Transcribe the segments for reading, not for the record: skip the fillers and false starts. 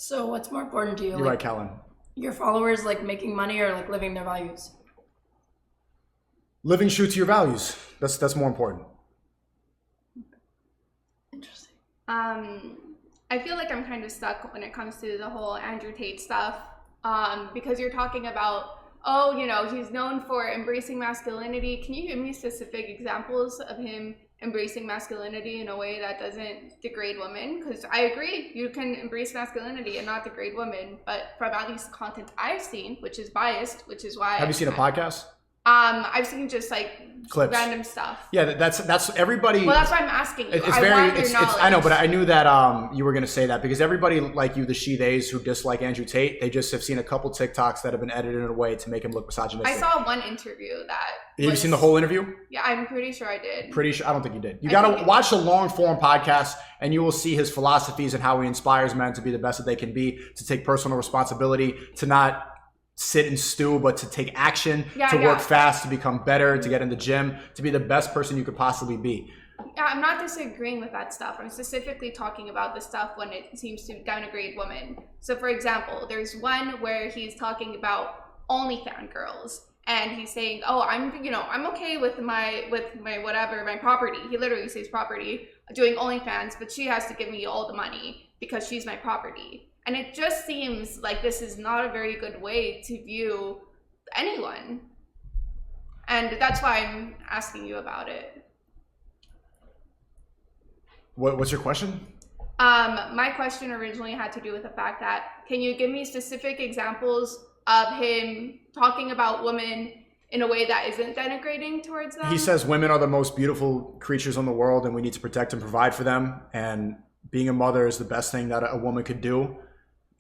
So what's more important to you? You're right, Kellen. Your followers like making money or like living their values? Living true to your values. That's more important. Interesting. I feel like I'm kind of stuck when it comes to the whole Andrew Tate stuff, because you're talking about, oh, you know, he's known for embracing masculinity. Can you give me specific examples of him embracing masculinity in a way that doesn't degrade women? Because I agree, you can embrace masculinity and not degrade women, but from at least the content I've seen, which is biased, which is why Have you seen a podcast? I've seen just like Clips. random stuff. Yeah, that's everybody. Well, that's why I'm asking you. It's I very. want your It's, knowledge. I know, but I knew that you were going to say that because everybody like you, the she/theys who dislike Andrew Tate, they just have seen a couple TikToks that have been edited in a way to make him look misogynistic. I saw one interview that. Have you seen the whole interview? Yeah, I'm pretty sure I did. Pretty sure. I don't think you did. You got to watch the long form podcast, and you will see his philosophies and how he inspires men to be the best that they can be, to take personal responsibility, to not sit and stew, but to take action, to work fast, to become better, to get in the gym, to be the best person you could possibly be. Yeah, I'm not disagreeing with that stuff. I'm specifically talking about the stuff when it seems to downgrade women. So for example, there's one where he's talking about OnlyFans girls. And he's saying, oh, I'm okay with my whatever, my property. He literally says property, doing OnlyFans, but she has to give me all the money because she's my property. And it just seems like this is not a very good way to view anyone. And that's why I'm asking you about it. What's your question? My question originally had to do with the fact that, can you give me specific examples of him talking about women in a way that isn't denigrating towards them? He says women are the most beautiful creatures in the world and we need to protect and provide for them. And being a mother is the best thing that a woman could do.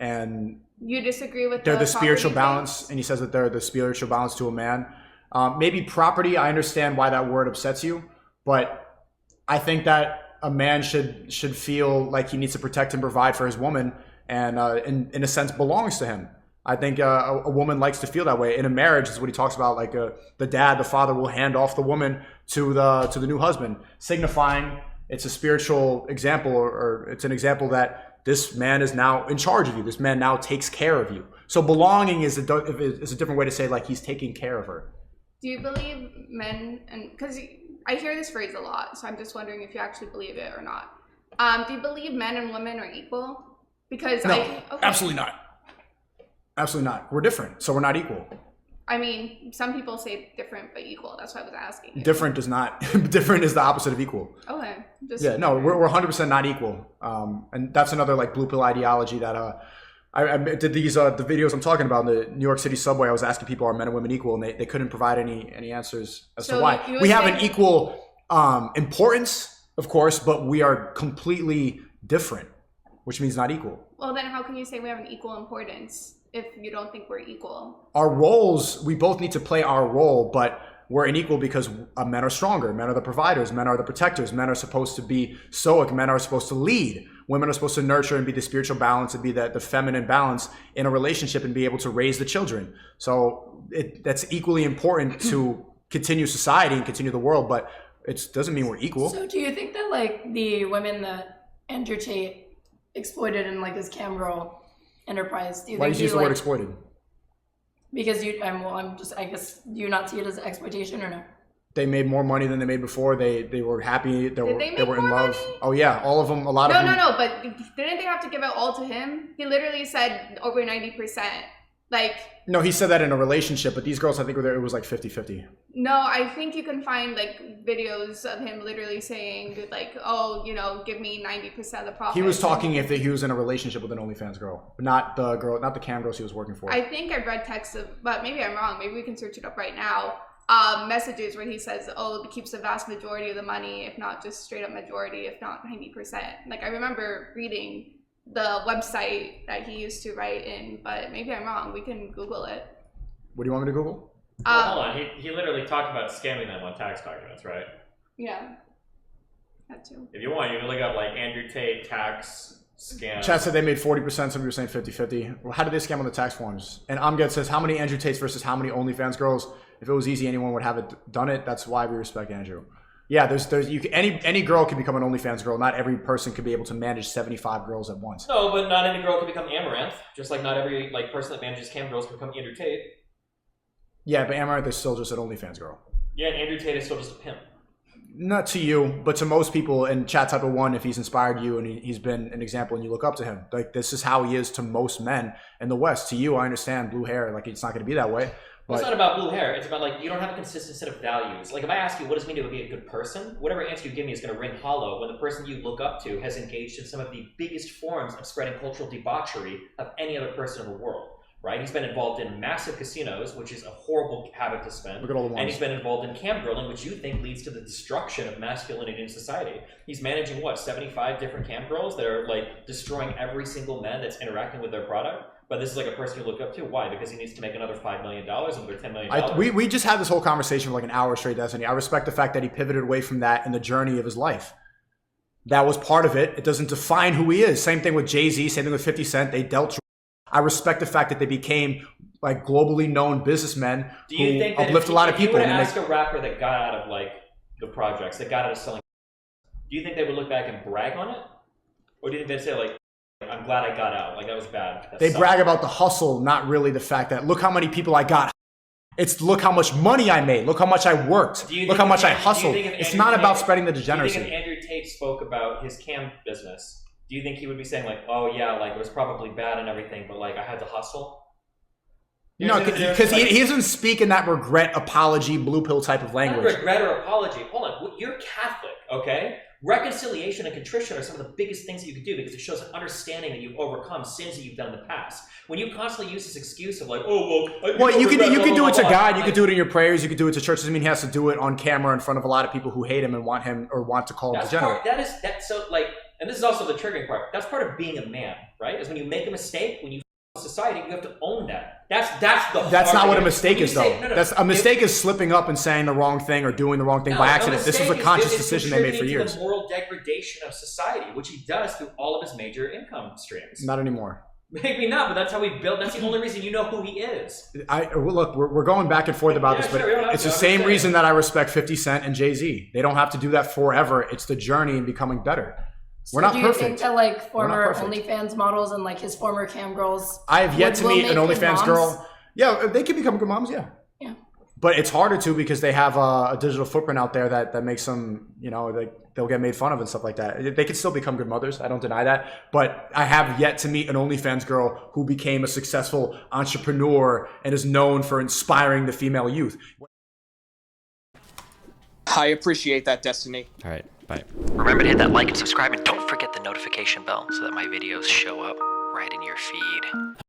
And you disagree with they're the spiritual balance, and he says that they're the spiritual balance to a man. Maybe property, I understand why that word upsets you, but I think that a man should feel like he needs to protect and provide for his woman, and in a sense belongs to him. I think a woman likes to feel that way. In a marriage, is what he talks about, like the father will hand off the woman to the new husband, signifying it's a spiritual example, or it's an example that this man is now in charge of you. This man now takes care of you. So belonging is a different way to say like he's taking care of her. Do you believe men, and because I hear this phrase a lot, so I'm just wondering if you actually believe it or not. Do you believe men and women are equal? Because no, absolutely not. Absolutely not. We're different, so we're not equal. I mean, some people say different but equal. That's why I was asking. Different does not. Different is the opposite of equal. Okay. No, we're 100% not equal. And that's another like blue pill ideology that I did these the videos I'm talking about in the New York City subway. I was asking people, are men and women equal, and they couldn't provide any answers as to why. We have an equal importance, of course, but we are completely different, which means not equal. Well, then how can you say we have an equal importance if you don't think we're equal? Our roles, we both need to play our role, but we're unequal because men are stronger. Men are the providers. Men are the protectors. Men are supposed to be stoic. Men are supposed to lead. Women are supposed to nurture and be the spiritual balance and be the feminine balance in a relationship and be able to raise the children. So that's equally important to continue society and continue the world, but it doesn't mean we're equal. So do you think that like the women that Andrew Tate exploited in like his cam girl enterprise, Why did you use the word exploited? Because I guess, do you not see it as exploitation or no? They made more money than they made before. They were happy. They were in love. Money? Oh yeah, all of them. A lot of them. No. But didn't they have to give it all to him? He literally said over 90%. Like. No, he said that in a relationship, but these girls, I think, it was like 50-50. No, I think you can find like videos of him literally saying like, oh, give me 90% of the profit. He was talking if he was in a relationship with an OnlyFans girl, but not the cam girls he was working for. I think I read texts but maybe I'm wrong. Maybe we can search it up right now. Messages where he says, oh, it keeps the vast majority of the money, if not just straight up majority, if not 90%. Like I remember reading the website that he used to write in, but maybe I'm wrong. We can Google it. What do you want me to Google? Well, hold on. He literally talked about scamming them on tax documents, right? Yeah. That too. If you want, you can look up like Andrew Tate tax scam. Chat said they made 40%. Some of you were saying 50-50. Well, how did they scam on the tax forms? And Amgad says, how many Andrew Tates versus how many OnlyFans girls? If it was easy, anyone would have done it. That's why we respect Andrew. Yeah, any girl can become an OnlyFans girl. Not every person can be able to manage 75 girls at once. No, but not any girl can become Amaranth. Just like not every person that manages cam girls can become Andrew Tate. Yeah, but Amaranth is still just an OnlyFans girl. Yeah, and Andrew Tate is still just a pimp. Not to you, but to most people in chat type of 1, if he's inspired you and he's been an example and you look up to him. Like, this is how he is to most men in the West. To you, I understand blue hair, like, it's not going to be that way. Well, it's not about blue hair. It's about, like, you don't have a consistent set of values. Like, if I ask you what does it mean to be a good person, whatever answer you give me is going to ring hollow when the person you look up to has engaged in some of the biggest forms of spreading cultural debauchery of any other person in the world. Right? He's been involved in massive casinos, which is a horrible habit to spend. Look at all the ones. And he's been involved in cam girling, which you think leads to the destruction of masculinity in society. He's managing, 75 different cam girls that are, like, destroying every single man that's interacting with their product. But this is like a person you look up to. Why? Because he needs to make another $5 million, another $10 million. We just had this whole conversation for like an hour straight, Destiny. I respect the fact that he pivoted away from that in the journey of his life. That was part of it. It doesn't define who he is. Same thing with Jay-Z, same thing with 50 Cent. They dealt. I respect the fact that they became like globally known businessmen who uplift a lot of people. If you were to ask a rapper that got out of like the projects, that got out of selling, do you think they would look back and brag on it? Or do you think they'd say like, I'm glad I got out, like that was bad? They brag about the hustle, not really the fact that look how many people I got. It's look how much money I made. Look how much I worked. Look how much I hustled. It's not about spreading the degeneracy. Do you think if Andrew Tate spoke about his cam business, do you think he would be saying like, oh yeah, like it was probably bad and everything, but like I had to hustle? No, because he doesn't speak in that regret, apology, blue pill type of language. Not regret or apology. Hold on, you're Catholic, okay? Reconciliation and contrition are some of the biggest things that you can do because it shows an understanding that you've overcome sins that you've done in the past. When you constantly use this excuse of like, oh well, you can do it to God, you can do it in your prayers, you can do it to church. Doesn't mean he has to do it on camera in front of a lot of people who hate him and want to call him degenerate. That's so like, and this is also the triggering part. That's part of being a man, right? Is when you make a mistake, when you society, you have to own that. That's not what a mistake is, though. A mistake is slipping up and saying the wrong thing or doing the wrong thing by accident. This was a conscious decision they made for years. The moral degradation of society, which he does through all of his major income streams. Not anymore. Maybe not, but that's how we built. That's the only reason you know who he is. Look, we're going back and forth about this, but it's the same reason that I respect 50 Cent and Jay-Z. They don't have to do that forever. It's the journey in becoming better. We're not perfect. Do you think that like former OnlyFans models and like his former cam girls? I have yet to meet an OnlyFans girl. Yeah, they can become good moms. Yeah. Yeah. But it's harder to because they have a digital footprint out there that makes them, they'll get made fun of and stuff like that. They can still become good mothers. I don't deny that. But I have yet to meet an OnlyFans girl who became a successful entrepreneur and is known for inspiring the female youth. I appreciate that, Destiny. All right, bye. Remember to hit that like and subscribe, and don't forget the notification bell so that my videos show up right in your feed.